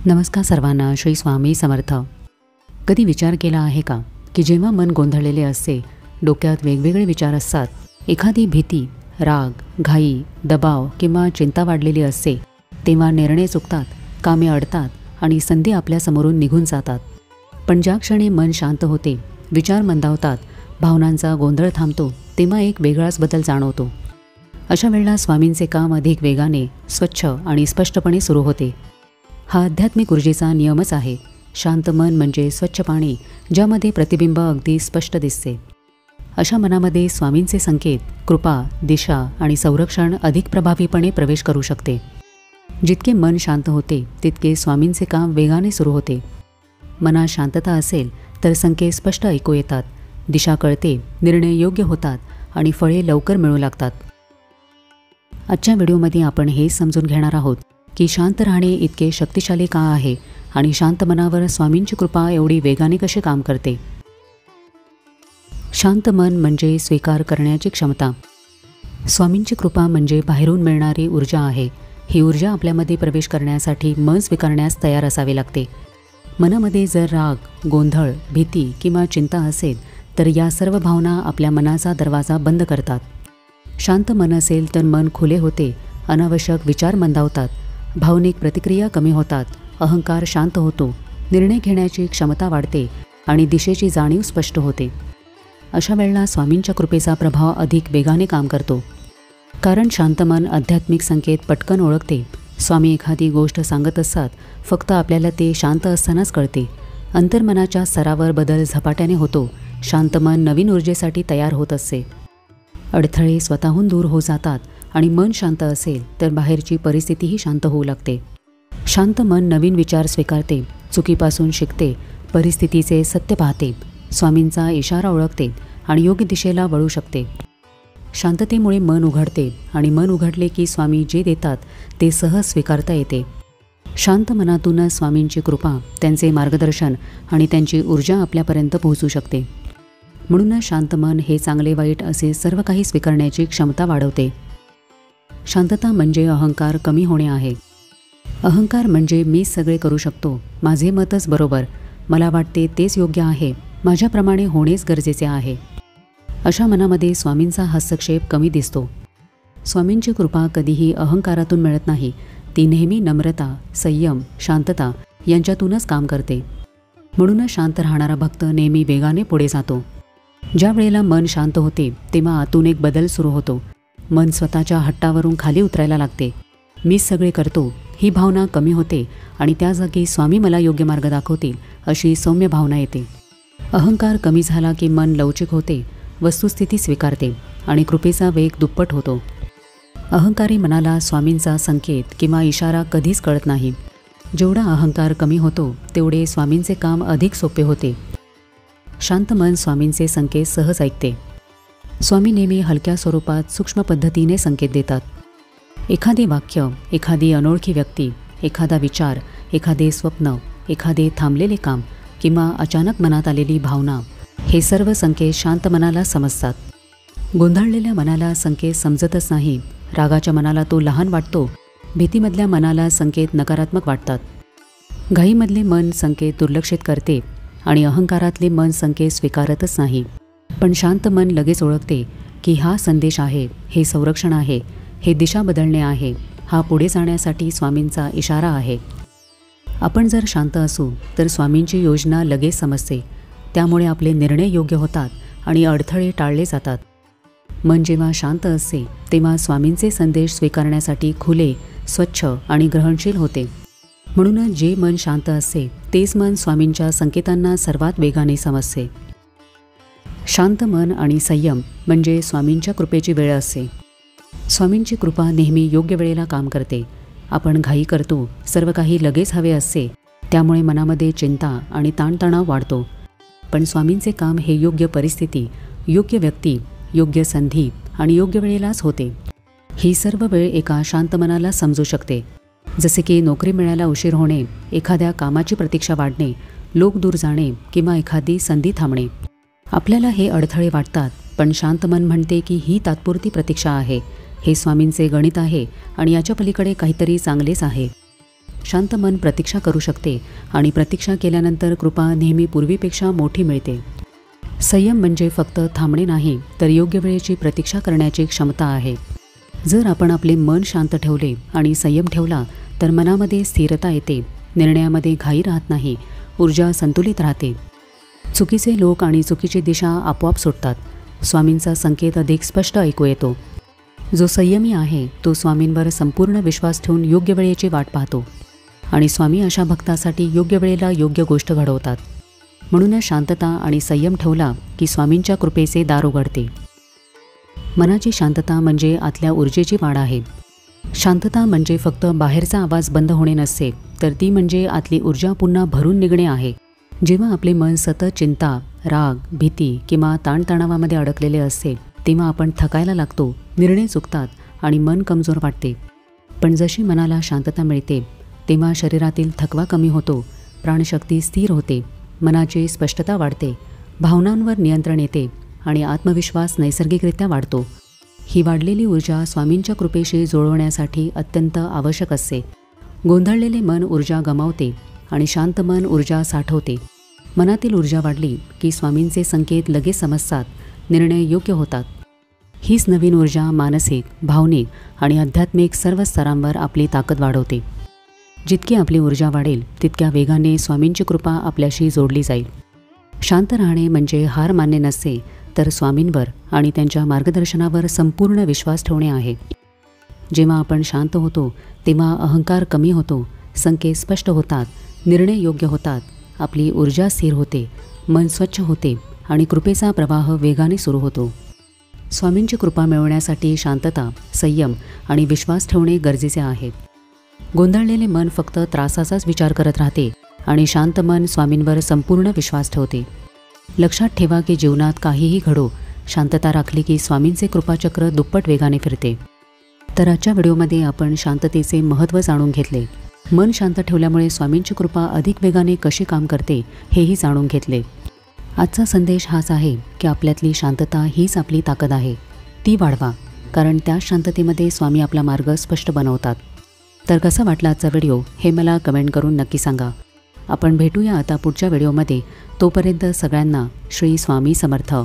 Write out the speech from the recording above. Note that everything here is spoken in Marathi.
नमस्कार सर्वांना. श्री स्वामी समर्थ. कधी विचार केला आहे का की जेव्हा मन गोंधळलेले असते, डोक्यात वेगवेगळे विचार असतात, एखादी भीती, राग, घाई, दबाव किंवा चिंता वाढलेली असते, तेव्हा निर्णय चुकतात, कामे अडतात आणि संधी आपल्यासमोरून निघून जातात. पण ज्या क्षणी मन शांत होते, विचार मंदावतात, भावनांचा गोंधळ थांबतो, तेव्हा एक वेगळाच बदल जाणवतो. अशा वेळेला स्वामींचे काम अधिक वेगाने, स्वच्छ आणि स्पष्टपणे सुरू होते. हा आध्यात्मिक ऊर्जेचा नियमच आहे. शांत मन म्हणजे स्वच्छ पाणी, ज्यामध्ये प्रतिबिंब अगदी स्पष्ट दिसते. अशा मनामध्ये स्वामींचे संकेत, कृपा, दिशा आणि संरक्षण अधिक प्रभावीपणे प्रवेश करू शकते. जितके मन शांत होते, तितके स्वामींचे काम वेगाने सुरू होते. मनात शांतता असेल तर संकेत स्पष्ट ऐकू येतात, दिशा कळते, निर्णय योग्य होतात आणि फळे लवकर मिळू लागतात. आजच्या व्हिडिओमध्ये आपण हे समजून घेणार आहोत की शांत राहणे इतके शक्तिशाली का आहे आणि शांत मनावर स्वामींची कृपा एवढी वेगाने कशी काम करते. शांत मन म्हणजे स्वीकार करण्याची क्षमता. स्वामींची कृपा म्हणजे बाहेरून मिळणारी ऊर्जा आहे. ही ऊर्जा आपल्यामध्ये प्रवेश करण्यासाठी मन स्वीकारण्यास तयार असावे लागते. मनामध्ये जर राग, गोंधळ, भीती किंवा चिंता असेल तर या सर्व भावना आपल्या मनाचा दरवाजा बंद करतात. शांत मन असेल तर मन खुले होते, अनावश्यक विचार मंदावतात, भावनिक प्रतिक्रिया कमी होतात, अहंकार शांत होतो, निर्णय घेण्याची क्षमता वाढते आणि दिशेची जाणीव स्पष्ट होते. अशा वेळेला स्वामींच्या कृपेचा प्रभाव अधिक वेगाने काम करतो. कारण शांत मन आध्यात्मिक संकेत पटकन ओळखते. स्वामी एखादी गोष्ट सांगत असतात, फक्त आपल्याला ते शांत असतानाच कळते. अंतर्मनाच्या स्तरावर बदल झपाट्याने होतो. शांत मन नवीन ऊर्जेसाठी तयार होत असते. अडथळे स्वतःहून दूर होत जातात आणि मन शांत असेल तर बाहेरची परिस्थितीही शांत होऊ लागते. शांत मन नवीन विचार स्वीकारते, चुकीपासून शिकते, परिस्थितीचे सत्य पाहते, स्वामींचा इशारा ओळखते आणि योग्य दिशेला वळू शकते. शांततेमुळे मन उघडते आणि मन उघडले की स्वामी जे देतात ते सहज स्वीकारता येते. शांत मनातूनच स्वामींची कृपा, त्यांचे मार्गदर्शन आणि त्यांची ऊर्जा आपल्यापर्यंत पोहोचू शकते. म्हणूनच शांत मन हे चांगले वाईट असे सर्व काही स्वीकारण्याची क्षमता वाढवते. शांतता म्हणजे अहंकार कमी होणे आहे. अहंकार म्हणजे मीच सगळे करू शकतो, माझे मतच बरोबर, मला वाटते तेच योग्य आहे, माझ्याप्रमाणे होणेच गरजेचे आहे. अशा मनामध्ये स्वामींचा हस्तक्षेप कमी दिसतो. स्वामींची कृपा कधीही अहंकारातून मिळत नाही. ती नेहमी नम्रता, संयम, शांतता यांच्यातूनच काम करते. म्हणूनच शांत राहणारा भक्त नेहमी वेगाने पुढे जातो. ज्या वेळेला मन शांत होते तेव्हा आतून एक बदल सुरू होतो. मन स्वतःच्या हट्टावरून खाली उतरायला लागते. मीच सगळे करतो ही भावना कमी होते आणि त्या जागी स्वामी मला योग्य मार्ग दाखवतील अशी सौम्य भावना येते. अहंकार कमी झाला की मन लवचिक होते, वस्तुस्थिती स्वीकारते आणि कृपेचा वेग दुप्पट होतो. अहंकारी मनाला स्वामींचा संकेत किंवा इशारा कधीच कळत नाही. जेवढा अहंकार कमी होतो तेवढे स्वामींचे काम अधिक सोपे होते. शांत मन स्वामींचे संकेत सहज ऐकते. स्वामी नेहमी हलक्या स्वरूपात सूक्ष्म पद्धतीने संकेत देतात. एखादे वाक्य, एखादी अनोळखी व्यक्ती, एखादा विचार, एखादे स्वप्न, एखादे थांबलेले काम किंवा अचानक मनात आलेली भावना, हे सर्व संकेत शांत मनाला समजतात. गोंधळलेल्या मनाला संकेत समजतच नाही. रागाच्या मनाला तो लहान वाटतो, भीतीमधल्या मनाला संकेत नकारात्मक वाटतात. घाईमधले मन संकेत दुर्लक्षित करते आणि अहंकारातले मन संकेत स्वीकारतच नाही. पण शांत मन लगेच ओळखते की हा संदेश आहे, हे संरक्षण आहे, हे दिशा बदलणे आहे, हा पुढे जाण्यासाठी स्वामींचा इशारा आहे. आपण जर शांत असू तर स्वामींची योजना लगेच समजते. त्यामुळे आपले निर्णय योग्य होतात आणि अडथळे टाळले जातात. मन जेव्हा शांत असते तेव्हा स्वामींचे संदेश स्वीकारण्यासाठी खुले, स्वच्छ आणि ग्रहणशील होते. म्हणूनच जे मन शांत असते तेच मन स्वामींच्या संकेतांना सर्वात वेगाने समजते. शांत मन आणि संयम म्हणजे स्वामींच्या कृपेची वेळ असते. स्वामींची कृपा नेहमी योग्य वेळेला काम करते. आपण घाई करतो, सर्व काही लगेच हवे असते, त्यामुळे मनामध्ये चिंता आणि ताणतणाव वाढतो. पण स्वामींचे काम हे योग्य परिस्थिती, योग्य व्यक्ती, योग्य संधी आणि योग्य वेळेलाच होते. ही सर्व वेळ एका शांत मनाला समजू शकते. जसे की नोकरी मिळायला उशीर होणे, एखाद्या कामाची प्रतीक्षा वाढणे, लोक दूर जाणे किंवा एखादी संधी थांबणे. आपल्याला हे अडथळे वाटतात, पण शांत मन म्हणते की ही तात्पुरती प्रतीक्षा आहे, हे स्वामींचे गणित आहे आणि याच्या पलीकडे काहीतरी चांगलेच आहे. शांत मन प्रतीक्षा करू शकते आणि प्रतीक्षा केल्यानंतर कृपा नेहमी पूर्वीपेक्षा मोठी मिळते. संयम म्हणजे फक्त थांबणे नाही, तर योग्य वेळेची प्रतीक्षा करण्याची क्षमता आहे. जर आपण आपले मन शांत ठेवले आणि संयम ठेवला तर मनामध्ये स्थिरता येते, निर्णयामध्ये घाई राहत नाही, ऊर्जा संतुलित राहते. चुकीचे लोक आणि चुकीची दिशा आपोआप सुटतात. स्वामींचा संकेत अधिक स्पष्ट ऐकू येतो. जो संयमी आहे तो स्वामींवर संपूर्ण विश्वास ठेवून योग्य वेळेची वाट पाहतो आणि स्वामी अशा भक्तासाठी योग्य वेळेला योग्य गोष्ट घडवतात. म्हणूनच शांतता आणि संयम ठेवला की स्वामींच्या कृपेचे दार उघडते. मनाची शांतता म्हणजे आतल्या ऊर्जेची वाढ आहे. शांतता म्हणजे फक्त बाहेरचा आवाज बंद होणे नसते, तर ती म्हणजे आतली ऊर्जा पुन्हा भरून निघणे आहे. जेव्हा आपले मन सतत चिंता, राग, भीती किंवा ताणतणावामध्ये अडकलेले असते तेव्हा आपण थकायला लागतो, निर्णय चुकतात आणि मन कमजोर वाटते. पण जशी मनाला शांतता मिळते तेव्हा शरीरातील थकवा कमी होतो, प्राणशक्ती स्थिर होते, मनाची स्पष्टता वाढते, भावनांवर नियंत्रण येते आणि आत्मविश्वास नैसर्गिकरित्या वाढतो. ही वाढलेली ऊर्जा स्वामींच्या कृपेशी जुळवण्यासाठी अत्यंत आवश्यक असते. गोंधळलेले मन ऊर्जा गमावते आणि शांत मन ऊर्जा साठवते. मनातील ऊर्जा वाढली की स्वामींचे संकेत लगेच समजतात, निर्णय योग्य होतात. हीच नवीन ऊर्जा मानसिक, भावनिक आणि आध्यात्मिक सर्व स्तरांवर आपली ताकद वाढवते. जितकी आपली ऊर्जा वाढेल तितक्या वेगाने स्वामींची कृपा आपल्याशी जोडली जाईल. शांत राहणे म्हणजे हार मानणे नसते, तर स्वामींवर आणि त्यांच्या मार्गदर्शनावर संपूर्ण विश्वास ठेवणे आहे. जेव्हा आपण शांत होतो तेव्हा अहंकार कमी होतो, संकेत स्पष्ट होतात, निर्णय योग्य होतात, आपली ऊर्जा स्थिर होते, मन स्वच्छ होते आणि कृपेचा प्रवाह वेगाने सुरू होतो. स्वामींची कृपा मिळवण्यासाठी शांतता, संयम आणि विश्वास ठेवणे गरजेचे आहे. गोंधळलेले मन फक्त त्रासाचाच विचार करत राहते आणि शांत मन स्वामींवर संपूर्ण विश्वास ठेवते. लक्षात ठेवा की जीवनात काहीही घडो, शांतता राखली की स्वामींचे कृपाचक्र दुप्पट वेगाने फिरते. तर आजच्या व्हिडिओमध्ये आपण शांततेचे महत्त्व जाणून घेतले. मन शांत ठेवल्यामुळे स्वामींची कृपा अधिक वेगाने कशी काम करते हेही जाणून घेतले. आजचा संदेश हाच आहे की आपल्यातली शांतता हीच आपली ताकद आहे. ती वाढवा, कारण त्या शांततेमध्ये स्वामी आपला मार्ग स्पष्ट बनवतात. तर कसा वाटला आजचा व्हिडिओ हे मला कमेंट करून नक्की सांगा. आपण भेटूया आता पुढच्या व्हिडिओमध्ये. तोपर्यंत सगळ्यांना श्री स्वामी समर्थ.